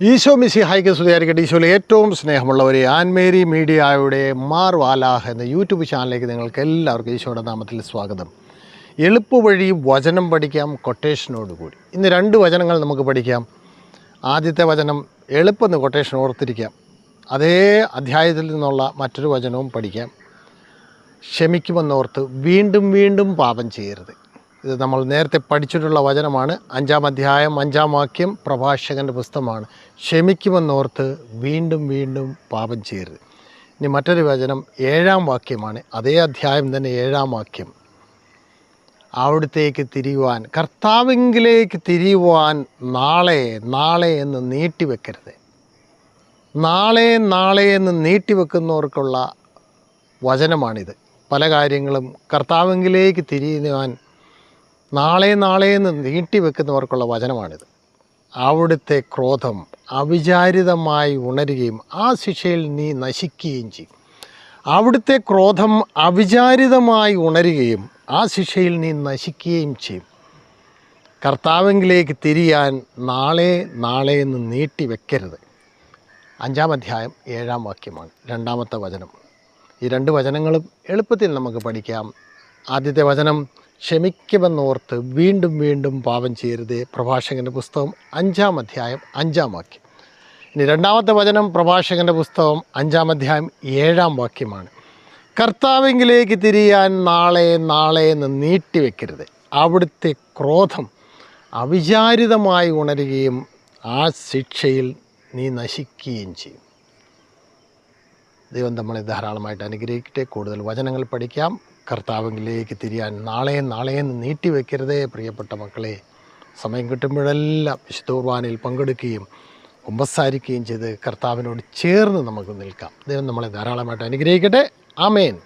ഈശോ മിശിഹായ്ക്ക് സ്തുതിയായിരിക്കട്ടെ. ഈശോയിലെ ഏറ്റവും സ്നേഹമുള്ളവരെ, ആൻമേരി മീഡിയയുടെ മാർ വാലാഹ് എന്ന യൂട്യൂബ് ചാനലിലേക്ക് നിങ്ങൾക്ക് എല്ലാവർക്കും ഈശോയുടെ നാമത്തിൽ സ്വാഗതം. എളുപ്പവഴി വചനം പഠിക്കാം കൊട്ടേഷനോടുകൂടി. ഇന്ന് 2 വചനങ്ങൾ നമുക്ക് പഠിക്കാം. ആദ്യത്തെ വചനം എളുപ്പം കൊട്ടേഷൻ ഓർത്തിരിക്കാം. അതേ അധ്യായത്തിൽ നിന്നുള്ള മറ്റൊരു വചനവും പഠിക്കാം. ക്ഷമിക്കുമെന്നോർത്ത് വീണ്ടും വീണ്ടും പാപം ചെയ്യരുത്. ഇത് നമ്മൾ നേരത്തെ പഠിച്ചിട്ടുള്ള വചനമാണ്. 5-ാം അധ്യായം 5-ാം വാക്യം പ്രഭാഷകൻ്റെ പുസ്തകമാണ്. ക്ഷമിക്കുമെന്നോർത്ത് വീണ്ടും വീണ്ടും പാപം ചെയ്യരുത്. ഇനി മറ്റൊരു വചനം 7-ാം വാക്യമാണ്. അതേ അധ്യായം തന്നെ 7-ാം വാക്യം. അവിടത്തേക്ക് തിരിയുവാൻ, കർത്താവിങ്കിലേക്ക് തിരിയുവാൻ നാളെ നാളെ എന്ന് നീട്ടിവെക്കരുത്. നാളെ നാളെ എന്ന് നീട്ടിവെക്കുന്നവർക്കുള്ള വചനമാണിത്. പല കാര്യങ്ങളും കർത്താവിങ്കിലേക്ക് തിരിയുവാൻ നാളെ നാളെ എന്ന് നീട്ടിവെക്കുന്നവർക്കുള്ള വചനമാണിത്. അവിടുത്തെ ക്രോധം അവിചാരിതമായി ഉണരുകയും ആ ശിക്ഷയിൽ നീ നശിക്കുകയും ചെയ്യും. അവിടുത്തെ ക്രോധം അവിചാരിതമായി ഉണരുകയും ആ ശിക്ഷയിൽ നീ നശിക്കുകയും ചെയ്യും. കർത്താവിങ്കിലേക്ക് തിരിയാൻ നാളെ നാളെ എന്ന് നീട്ടിവെക്കരുത്. 5-ാം അധ്യായം 7-ാം വാക്യമാണ് 2-ാമത്തെ വചനം. ഈ 2 വചനങ്ങളും എളുപ്പത്തിൽ നമുക്ക് പഠിക്കാം. ആദ്യത്തെ വചനം ക്ഷമിക്കുമെന്നോർത്ത് വീണ്ടും വീണ്ടും പാപം ചെയ്യരുത്. പ്രഭാഷകൻ്റെ പുസ്തകം 5-ാം അധ്യായം 5-ാം വാക്യം. ഇനി 2-ാമത്തെ വചനം പ്രഭാഷകൻ്റെ പുസ്തകം 5-ാം അധ്യായം 7-ാം വാക്യമാണ്. കർത്താവിങ്കിലേക്ക് തിരിയാൻ നാളെ നാളെ എന്ന് നീട്ടിവെക്കരുത്. അവിടുത്തെ ക്രോധം അവിചാരിതമായി ഉണരുകയും ആ ശിക്ഷയിൽ നീ നശിക്കുകയും ചെയ്യും. ദൈവം നമ്മളെ ധാരാളമായിട്ട് അനുഗ്രഹിക്കട്ടെ. കൂടുതൽ വചനങ്ങൾ പഠിക്കാം. കർത്താവിലേക്ക് തിരിയാൻ നാളെ നാളെ എന്ന് നീട്ടിവെക്കരുതേ. പ്രിയപ്പെട്ട മക്കളെ, സമയം കിട്ടുമ്പോഴെല്ലാം വിശുദ്ധ കുർബാനയിൽ പങ്കെടുക്കുകയും കുമ്പസാരിക്കുകയും ചെയ്ത് കർത്താവിനോട് ചേർന്ന് നമുക്ക് നിൽക്കാം. ദൈവം നമ്മളെ ധാരാളമായിട്ട് അനുഗ്രഹിക്കട്ടെ. ആമേൻ.